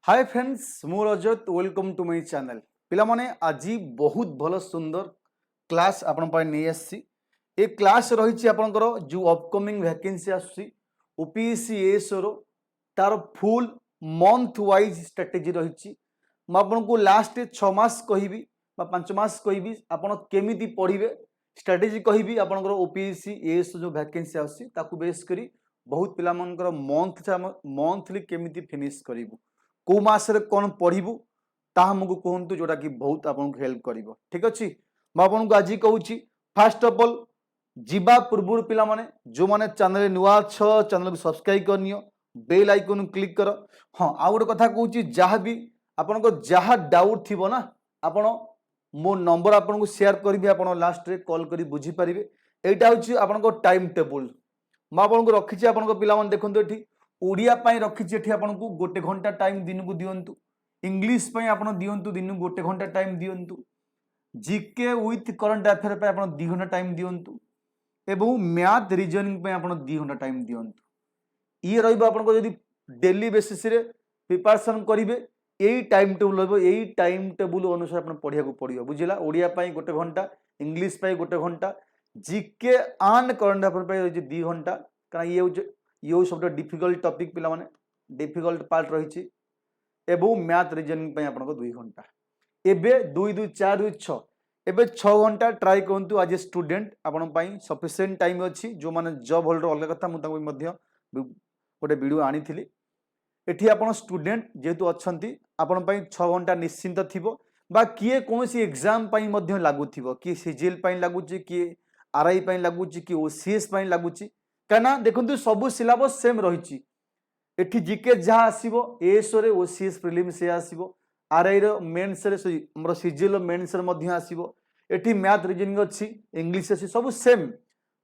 Hi friends मु रजत welcome to my channel पिला माने आज बहुत भल सुंदर क्लास आपण पाए नहीं आसी ए क्लास रही आपनकर जो अपकमिंग वैकेंसी आसी ओपीएससी एएस रो तार फुल मंथ वाइज स्ट्रेटेजी रही आपको लास्ट 6 मास कहबी 5 मास कहबी आपण केमिति पढ़िबे स्ट्रेटेजी कहबी आपनकर ओपीएससी एएस जो वैकेंसी आसी ताकू बेस करी बहुत पिला मनकर मंथली केमिति फिनिश करिवु कौ मासरे कौन पढ़ू ताहा मुझे कहतु जोटा कि बहुत आपको हेल्प कर ठीक अच्छे मुझे आज कहूँ फास्ट अफ अल जीवा पूर्व पिला माने जो माने चैनल नुआ चैनल को सब्सक्राइब करनी बेल आइकन क्लिक कर हाँ आउ गोटे कथा कहूँ जहाँ भी आपन जहाँ डाउट थी ना आपण मो नंबर आपको शेयर करी आप लास्ट रे कॉल कर बुझीपारे यहाँ हूँ आप टाइम टेबुल मुझे रखी आप पिला देखते ये ओडिया पाई रखी आपको गोटे घंटा टाइम दिन को दिंतु इंग्लीश पाई आप दिंतु दिन को गोटे घंटा टाइम दिंतु जीके विथ करंट अफेयर पे आप 2 घंटा टाइम दिंतु एवं मैथ रीजनिंग पे आप 2 घंटा टाइम दिंतु ये रही डेली बेसिस रे प्रिपरेशन करेंगे यही टाइम टेबुल यही टाइम टेबुल अनुसार आप पढ़ा पड़ो बुझला ओडिया पाई गोटे घंटा इंग्लीश पाई गोटे घंटा जीके एंड करंट अफेयर पे 2 घंटा कारण ये सब डिफिकल्ट टॉपिक पिला माने डिफिकल्ट पार्ट रही एवं मैथ रीजनिंग पे आप 2 घंटा एबे 2 2 4 2 6 एबे 6 घंटा ट्राई करंतु आज स्टूडेंट आपण पाई सफिशिएंट टाइम अछि जो माने जॉब होल्डर अलग कथा मु ताको मध्य गोटे वीडियो आनी थिली एठी आपण स्टूडेंट जेतु अछंती आपण पाई 6 घंटा निश्चिंत थिबो बा किए कोनोसी एग्जाम पाई मध्य लागु थिबो कि सीजीएल पाई लागुची कि आरआई पाई लागुची कि ओसीएस पाई लागुची कहना देखु सबू सिलेबस सेम रही एठी जीके जहाँ आसो एएस रे ओसीएस प्रिलिम से आसो आरआई रो मेन्स रे हमर सीजीएल मेन्स रे मध्य आसो एठी मैथ रीजनिंग अच्छी इंग्लिश अच्छी सब सेम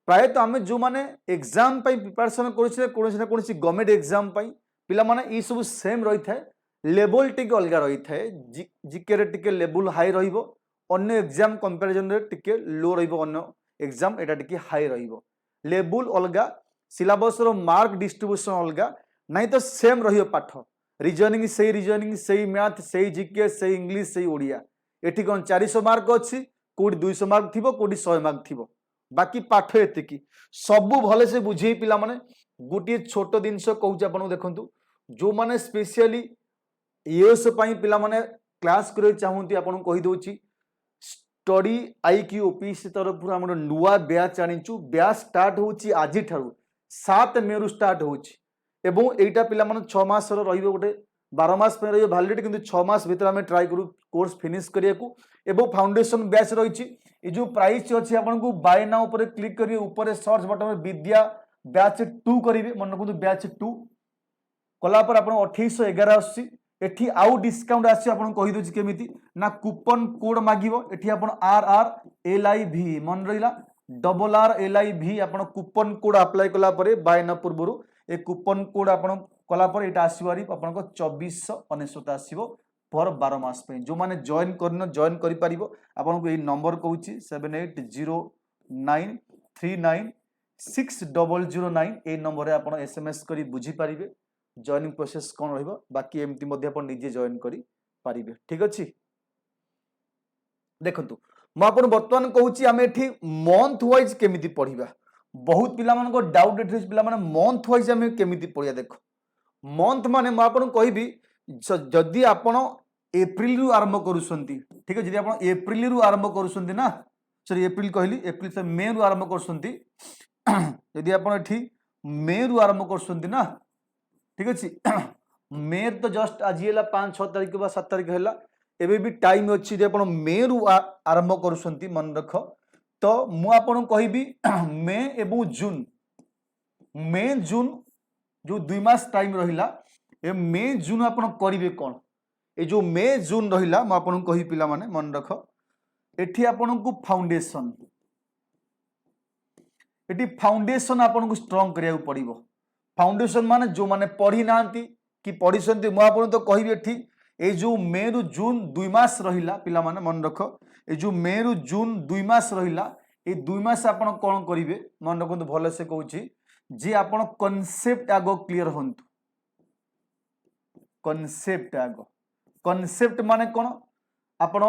प्रायतः आम जो मैंने एग्जाम प्रिपरेशन कर गवर्नमेंट एग्जाम पिला माने ये सब सेम रही है लेवल टी अलग रही है जीके रे टिके लेवल हाई रहिबो अन्य एग्जाम कंपैरिजन रे टिके लो रहिबो अन्य एग्जाम एटा टिके हाई रहिबो लेवल अलग सिलेबस रो मार्क डिस्ट्रीब्यूशन अलग नहीं तो सेम रही पाठ रीजनिंग से मैथ से जीके से इंग्लिश से ओडिया एटी कौन 400 मार्क अच्छी कोडी 200 मार्क थी कोडी 100 मार्क थी बाकी पाठ एतिकी सबू भले से बुझे पिला माने गोटे छोट जिनस कहूँ आपको देखु जो मैंने स्पेशली एएस पिला माने क्लास कर चाहती आपको कहीदे स्टडी आईक्यू ओपीसी तरफ आम नुआ बैच आनीचु बैच स्टार्ट होची आज 7 मे रु स्टार्ट होची एवं एटा पिला माने 6 मास रहिबो गोटे 12 मास पे रहिबो वैलिडिटी किंतु 6 मास भीतर आमे ट्राई करू कोर्स फिनिश करिया को एवं फाउंडेशन बैच रहिची ए जो प्राइस अछि आपनको बाय नाउ ऊपर क्लिक करिए ऊपर सर्च बटन में विद्या बैच 2 करिवे मन रखु बैच 2 कला पर आपन 2811 आसी एठी आउ डिस्काउंट आसी आपन कहि दोछि केमिति ना कूपन कोड मागिवो एठी आपन RRLIV मन रहिला RRLIV आपन कूपन कोड अप्लाई कला परे बाय ना पूर्वरु ए कूपन कोड आपन कला पर एटा आसीबारी आपन को 2499 आसीबो पर 12 मास पे जो माने जॉइन करि परिबो आपन को ए नंबर कहूची 7803936009 ए नंबर रे आपन एसएमएस करी बुझी परिबे जॉइनिंग प्रोसेस कौन रहिबो बाकी एमती मध्ये आपण निजे जॉइन करि पारिबे ठीक अछि देखंतु म आपण वर्तमान कहूची हम एठी मंथ वाइज केमिति पढिबा बहुत पिला मन को डाउट एठी पिला माने मंथ वाइज हम केमिति पढिया देखो मंथ माने म आपण कहबी जदी आपण एप्रिल रु आरंभ करूसंती ठीक है जदी आपण एप्रिल रु आरंभ करूसंती ना सॉरी एप्रिल कहली एप्रिल से मे रु आरंभ करूसंती जदी आपण एठी मे रु आरंभ करूसंती ना ठीक अच्छे मे तो जस्ट आज 5-6 तारीख बा 7 तारीख है एबे भी टाइम अच्छी जे आपण मे रु आरंभ करूसंती मन रख तो मु आपण कहबी मे एवं जून जो 2 मास टाइम रहिला ए मे जून आपण करिवे कोन ए जो मे जून रहिला मु आपण कहि पिला माने मन रख एठी आपण को फाउंडेशन आपण को स्ट्रांग करिया पड़िबो फाउंडेशन माने जो माने पढ़ी नांती कि पढ़ी सन्ती मु आपन तो कहबी एठी ए जो मे रु जून 2 मास रहिला पिला माने मन रख ए जो मे रु जून 2 मास रहिला ए 2 मास आपन कोन करिवे मन रखंतु भले से कहूची जे आपन कांसेप्ट आगो क्लियर हंतु कॉन्सेप्ट आगो कॉन्सेप्ट माने कौन आपण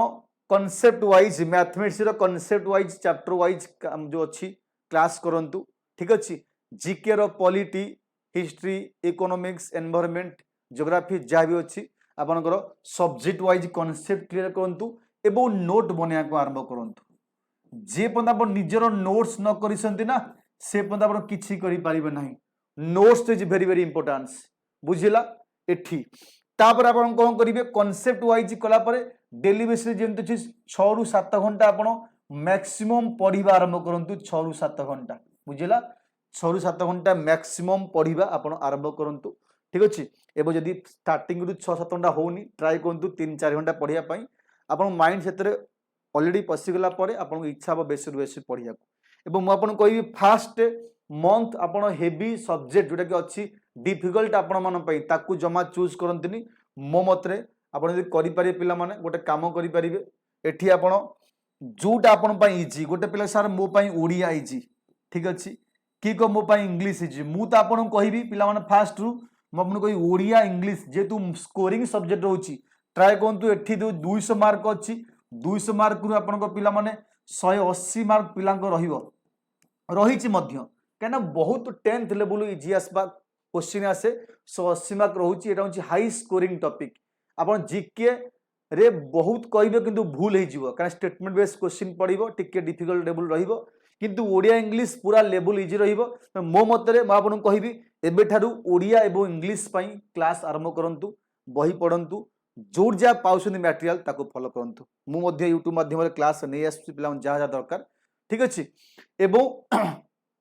कॉन्सेप्ट वाइज मैथमेटिक्स रो कॉन्सेप्ट वाइज चैप्टर वाइज जो अच्छी क्लास करंतु ठीक अच्छी जीके रो polity history economics environment geography जहाँ भी अच्छी आपनकर सब्जेक्ट वाइज कॉन्सेप्ट क्लियर करंतु एवं नोट बनिया को आरंभ करंतु जे पर्यंत आप निजर नोट्स न करिसंती ना से पर्यंत आप किछि करि पारिबे नाही notes is very very importance बुझिला एठी तापर आपण कोन करिवे कॉन्सेप्ट वाइज कला परे डेली बेसिस जेमति छी 6 रु 7 घंटा आपण मैक्सिमम पढिबा आरंभ करंतु 6 रु 7 घंटा बुझिला 6 रु 7 घंटा मैक्सिमम पढिबा आपण आरंभ करंतु ठीक अछि एबो जदी स्टार्टिंग रु 6-7 घंटा होनी ट्राई करंतु 3-4 घंटा पढिया पई आपण माइंड सेतरे ऑलरेडी पसिगला परे आपण इच्छा हो बेसी रु बेसी पढिया एबो म आपण कहबी फास्ट मंथ आपण हेवी सब्जेक्ट जोटा कि अच्छी डिफिकल्ट आपण मन पई ताकू जमा चूज करंतनी मो मतरे आपण यदि करि पारे पिला माने गोटे काम करि परिबे एठी आपण जोटा आपण पई इजी गोटे पिला सर मो पई ओडिया इजी ठीक अछि की को मो पई इंग्लिश इजी मु त आपण कहबी पिला माने फास्ट रु म आपण कहि ओडिया इंग्लिश जे तू स्कोरिंग सब्जेक्ट रहउची ट्राई करंतु एठी 200 मार्क अछि 200 मार्क रु आपण को पिला माने 180 मार्क पिला को रहिबो रहिछि मध्य कहना बहुत 10th लेवल इजी आसबा क्वेश्चन आसे 180 मार्क रहउची एटा होची हाई स्कोरिंग टॉपिक आपण जीके रे बहुत कहबे किंतु भूल हे जिवो कारण स्टेटमेंट बेस्ड क्वेश्चन पड़िबो टिके डिफिकल्ट लेवल रहिबो किंतु ओडिया इंग्लिश पूरा लेवल इजी रहिबो मो मतरे म आपन कहबी एबे थारु ओडिया एवं इंग्लिश पई क्लास आरंभ करंतु बही पढंतु जोर जा पाउछन मटेरियल ताको फॉलो करंतु मु मध्ये YouTube माध्यम रे क्लास नै आसु पिला जा जा दरकार ठीक अछि एवं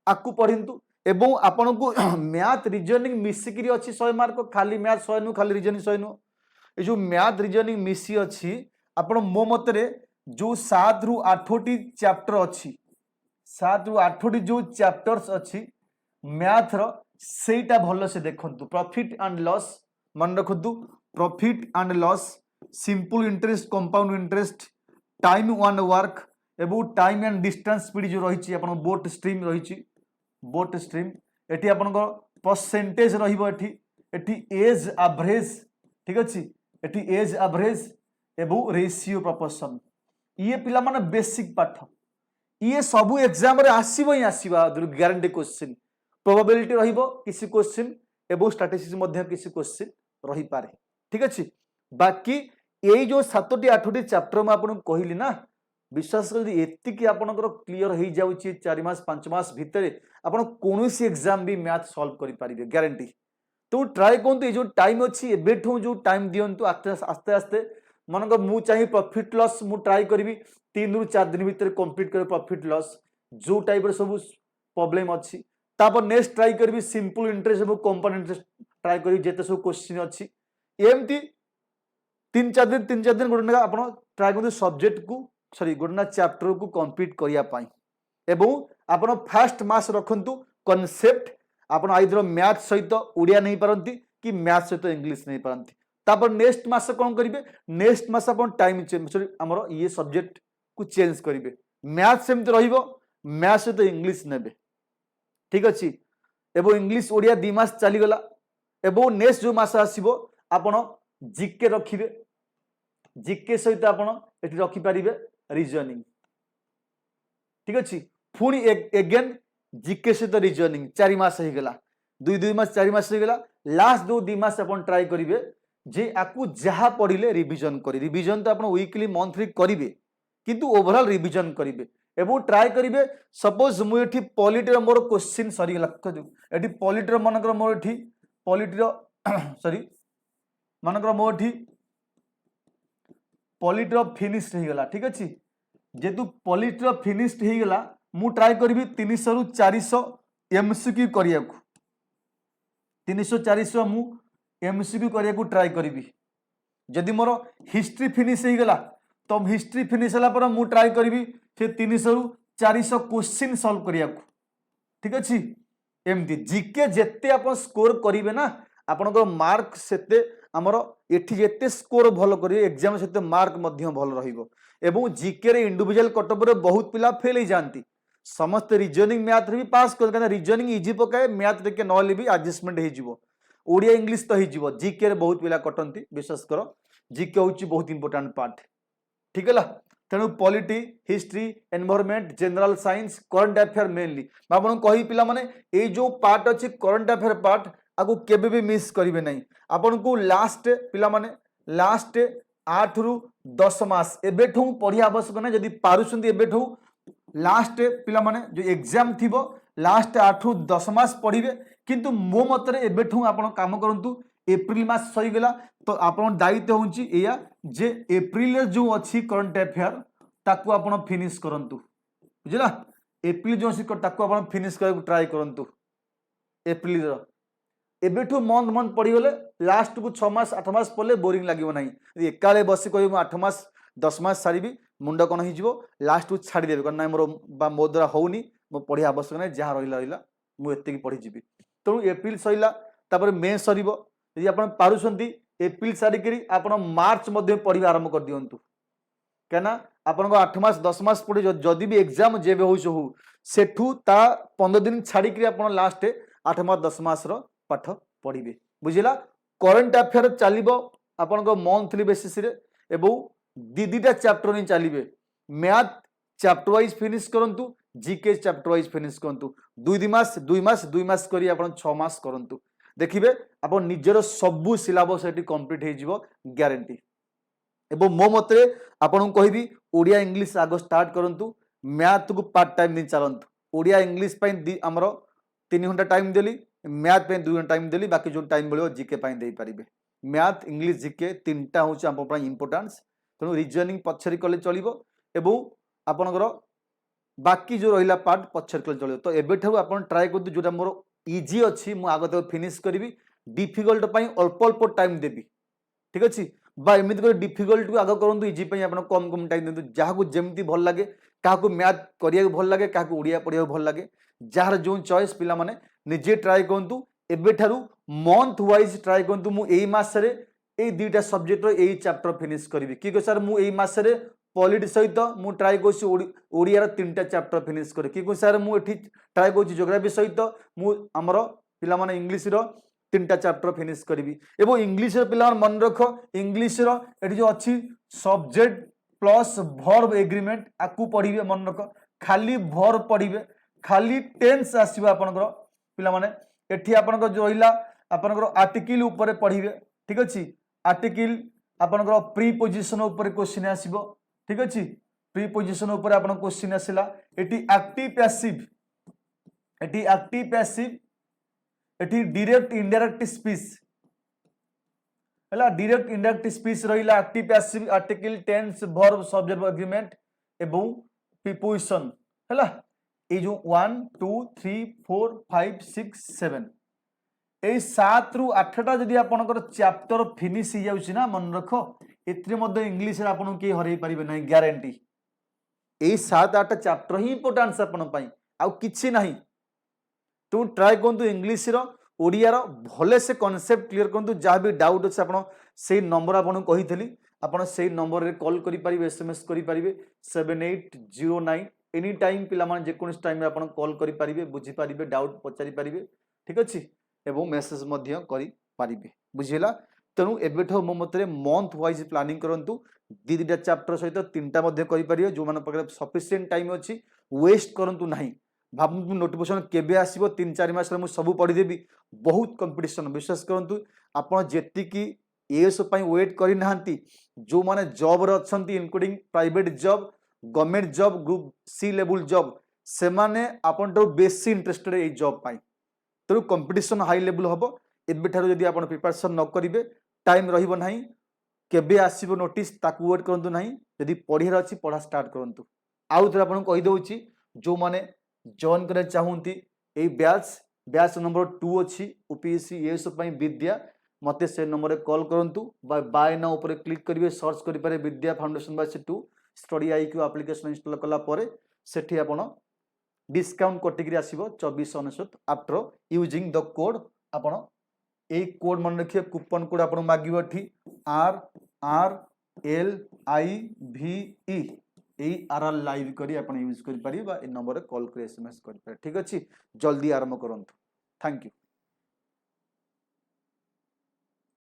आकु पढिंतु एवं आपन को मैथ रीजनिंग मिसिकरी अछि 100 मार्क खाली मैथ 100 नु खाली रीजनिंग 100 नु ए जो मैथ रीजनिंग मिसी अछि आपन मो मतरे जो 7 रु 8 टी चैप्टर अछि 7 रु 8 टी जो चैप्टर्स अछि मैथ रो सेटा भलो से देखंतु प्रॉफिट एंड लॉस मन रखंतु profit and loss simple interest compound interest time one work एवं टाइम एंड डिस्टेंस स्पीड जो रही अपन बोट स्ट्रीम रही बोट स्ट्रीम एटी अपन परसेंटेज रहिबो एटी एज एवरेज ठीक अछि एटी एज एवरेज एवं रेशियो प्रोपोर्शन ये पिला माने बेसिक पाठ ये सब एग्जाम रे आसीबो ही आसीबा गारंटी क्वेश्चन प्रोबेबिलिटी रहिबो किसी क्वेश्चन एवं स्टैटिस्टिक्स मध्ये किसी क्वेश्चन रही पारे ठीक अछि बाकी एई जो 7टी 8टी चैप्टर में आपन कहली ना विश्वास कर एतिकी आपनकर क्लियर हो जाउची 4 मास 5 मास भितरे आपन कोनोसी एग्जाम भी मैथ सॉल्व करि पारिबे गारंटी तो ट्राई कोंतु जो टाइम अछि एबेठो जो टाइम दियंतु आस्ते आस्ते मनक मु चाहि प्रॉफिट लॉस मु ट्राई करबी 3 रु 4 दिन भितरे कंप्लीट कर प्रॉफिट लॉस जो टाइप रे सब प्रॉब्लम अछि तापर नेक्स्ट ट्राई करबी सिंपल इंटरेस्ट एवं कंपाउंड इंटरेस्ट ट्राई करबी जेते सब क्वेश्चन अछि एमती 3-4 दिन गोटे आपण ट्राई करते सब्जेक्ट को सॉरी गोटे चैप्टर को कंप्लीट करिया पाई एवं आपण फास्ट मास रखंतु कॉन्सेप्ट आपण आइदर मैथ सहित ओडिया नहीं पारंती कि मैथ सहित इंग्लिश नहीं पारंती तापर नेक्स्ट मास कोन करिवे नेक्स्ट मास आपण टाइम चेंज सॉरी हमरो ये सब्जेक्ट को चेंज करिवे मैथ सेमत रहिबो मैथ सहित इंग्लिश नेबे ठीक अछि एवं इंग्लिश ओडिया 2 मास चली गला एवं नेक्स्ट जो मास आसीबो आपण जीके रखिबे जीके सहित आपण एठी रखि पारिबे रीजनिंग ठीक अछि पुणी एगेन जीके सहित रीजनिंग 4 मास हो गला 2 मास 4 मास हो गला लास्ट 2 मास आपण ट्राई करिवे जे आकु जहा पढिले रिवीजन करी रिवीजन तो आपण वीकली मंथली करिवे किंतु ओवरऑल रिवीजन करिवे एबो ट्राई करिवे सपोज मु एठी पॉलिटी रो मोर क्वेश्चन सरी गला एठी पॉलिटी रो मनकर मोर एठी पॉलिटी रो सॉरी मनकर मोर एठी पॉलिटी रो फिनिश हो गला ठीक अछि जेतु पॉलिटी रो फिनिश हो गला मु ट्राई करबी 300 रु 400 एमसीक्यू करिया को 300 400 मु एमसीक्यू करिया को ट्राई करबी जदि मोर हिस्ट्री फिनिश हो गला तो हिस्ट्री फिनिश होला पर मु ट्राई करबी से 300 रु 400 क्वेश्चन सॉल्व करिया को ठीक अछि एमती जीके जेते आपण स्कोर करिवे ना आपनको मार्क सेते हमर एठी जेते स्कोर भलो करिवे एग्जाम सेते मार्क मध्य भलो रहिबो एवं जीके रे इंडिविजुअल कटअप रे बहुत पिला फेल ही जानती समस्त रीजनिंग मैथ रे भी पास कर रीजनिंग इजी पकाए मैथ रे के नले भी एडजस्टमेंट हे जिवो ओडिया इंग्लिश तो हो जीके रे बहुत पिला कटंती विशेष कर जीके हूँ बहुत इंपोर्टाट पार्ट ठीक है तेणु polity history environment general science current affair mainly आपन कही पिला माने ए जो पार्ट अच्छी करंट अफेयर पार्ट आपको केबे भी मिस करेंगे नहीं आपन को लास्ट पिला माने लास्ट 8 रु 10 मास एबेठू पढ़िया आवश्यक ना जदि पारुछंती एबेठू लास्ट पिला माने जो एग्जाम थिबो लास्ट 8 रु 10 मास पढ़िबे किंतु मो मतरे एबेठू आपन काम करंतु एप्रिल मास सही गला तो आपन दायित्व होउची एया जे एप्रिल जो अच्छी करंट अफेयर ताकू आपन फिनिश करंतु बुझला एप्रिल जो अछि ताकू आपन फिनिश करे ट्राई करंतु एप्रिल रो एबेठू मंथ पढ़ी गले लास्ट को 6 मास 8 मास पढ़ले बोरिंग लागिवो नाही एकाले बसी कहि 8 मास 10 मास सारिबी मुंड कोन हिजबो लास्ट को छाड़ी देबे कोन नाही मो द्वारा होउनी मो पढ़ी आवश्यक नाही जहा रहिला मु एते की पढ़ी जीबी तेणु एप्रिल सइला तापर मे सरीबो यदि आपण पारुछंती एप्रिल सारिकरी आपण मार्च मध्ये पढ़ी आरंभ कर दियंतु केना आपण 8 मास 10 मास पढ़ी जदि भी एग्जाम जेबे होइछ हो सेठू ता 15 दिन छाड़ी करी आपण लास्ट 8 मास 10 मास रो पाठ पढ़िबे बुझिला करंट अफेयर चलिबो आपण को मंथली बेसिस रे एबो दीटा चैप्टर नि चलिबे मैथ चैप्टर वाइज फिनिश करंतु जीके चैप्टर वाइज फिनिश करंतु 2 मास करी आपण 6 मास करंतु देखिबे आपण निजर सबु सिलेबस एटी कंप्लीट हे जिवो ग्यारंटी एबो मो मतरे आपण कहबी ओडिया इंग्लिश आगो स्टार्ट करंतु मैथ को पार्ट टाइम दिन चलंतु ओडिया इंग्लिश पई हमरो 3 घंटा टाइम देली मैथ पे 2 घंटा टाइम देली बाकी जो टाइम मिलो जीके पाई दे पारिबे मैथ इंग्लिश जीके तीनटा होची हम पई इंपोर्टेंस तेणु रीजनिंग पछरी कले चलिबो एबो आपनकर बाकी जो रहिला पार्ट पछर कले चलिबो तो एबे ठू आपन ट्राई करदु जोटा मोर इजी अछि मु आगत फिनिश करबी डिफिकल्ट पई अल्प अल्प टाइम देबी ठीक अछि बा एमिति कर डिफिकल्ट को आगो करंतु इजी पई आपन कम कम टाइम देंतु जहा को जेमति भल लागे काहा को मैथ करिया भल लागे काहा को ओडिया पढ़िया भल लागे जार जो चॉइस पिला माने निजे ट्राई करंतु एबे ठारू मंथ वाइज ट्राई करंतु मु एई मास रे एई दुईटा सब्जेक्ट रो एई चैप्टर फिनिश करबी कि सर मु एई मास रे पॉलिटी सहित मु ट्राई करछि ओडिया रो तीनटा चैप्टर फिनिश करे कि सर मु एठी ट्राई करछि ज्योग्राफी सहित मु हमरो पिला माने इंग्लिश रो तीनटा चैप्टर फिनिश करबी एबो इंग्लिश रो पिला मन रखो इंग्लिश रो एठी जो अछि सब्जेक्ट प्लस वर्ब एग्रीमेंट आकु पढिबे मन रखो खाली वर्ब पढिबे खाली टेंस आसीबो आपनकर पिला माने एठी आपनकर जो रहिला आपनकर आर्टिकल ऊपर पढिबे ठीक अछि आर्टिकल आपनकर प्रीपोजिशन ऊपर क्वेश्चन आसीबो ठीक अछि प्रीपोजिशन ऊपर आपन क्वेश्चन आसिला एठी एक्टिव पैसिव एठी डायरेक्ट इनडायरेक्ट स्पीच हला डायरेक्ट इनडायरेक्ट स्पीच रहिला active passive article tense verb subject agreement एवं प्रीपोजिशन हला ए जो 1 2 3 4 5 6 7 ए 7 रु 8टा जदि आपनकर चैप्टर फिनिश हो जाउछि ना मन रखो एत्रे मध्ये इंग्लिश रे आपन के हरै परिबे नै ग्यारंटी ए 7 8 चैप्टर ही इंपोर्टेंस आपन पई आ किछि नाही तू ट्राई करंतु इंग्लिश रो ओडिया रो भले से कांसेप्ट क्लियर करंतु जहा भी डाउट अछि आपन से नंबर आपन कहितली आपन से नंबर रे कॉल करि परिबे एसएमएस करि परिबे 7809 एनी टाइम पिला माने जे कोन टाइम रे आपन कॉल करि परिबे बुझी परिबे डाउट पचारि परिबे ठीक अछि एवं मेसेज मध्य करि परिबे बुझिला तेणु एबेठो मो मतरे मंथ वाइज प्लानिंग करंतु दीटा चैप्टर सहित तीनटा मध्य करि परिबे जो मान पकरे सफिशिएंट टाइम अछि वेस्ट करंतु नाही भाबु नोटिफिकेशन केबे आसीबो 3 4 मास रे मु सब पढि देबी बहुत कंपटीशन विश्वास करंतु आपण जेति की एएस पई वेट करि नाहंती जो माने जॉब रे अछंती including private job government job group C level job से माने आपण तो बेसी इंटरेस्टेड ए जॉब पाई तो कंपटीशन हाई लेवल हबो एबे ठारो जदी आपण प्रिपरेशन न करिवे टाइम रहिबो नाही केबे आसीबो नोटिस ताकू वेट करंतु नाही जदी पढिरा अछि पढा स्टार्ट करंतु आउ थरा आपण कहि दउची जो माने जॉइन करे चाहूंती ए बैच नंबर 2 अछि ओपीएससी एएस पई विद्या मते से नंबर रे कॉल करंतु बाय नाउ ऊपर क्लिक करिवे सर्च करि पारे Vidya foundation batch 2 study IQ application install कला परे सेठी आपण डिस्काउंट कटिकरी आसीबो 2499 आफ्टर यूजिंग द कोड आपण ए कोड मन रखिए कूपन कोड आपण मागिबो ठी RRLIVE आर लाइव करी आपण यूज करि पारी बा ए नंबर रे कॉल कर एसएमएस करि पारे ठीक अछि जल्दी आरंभ करंतु थैंक यू।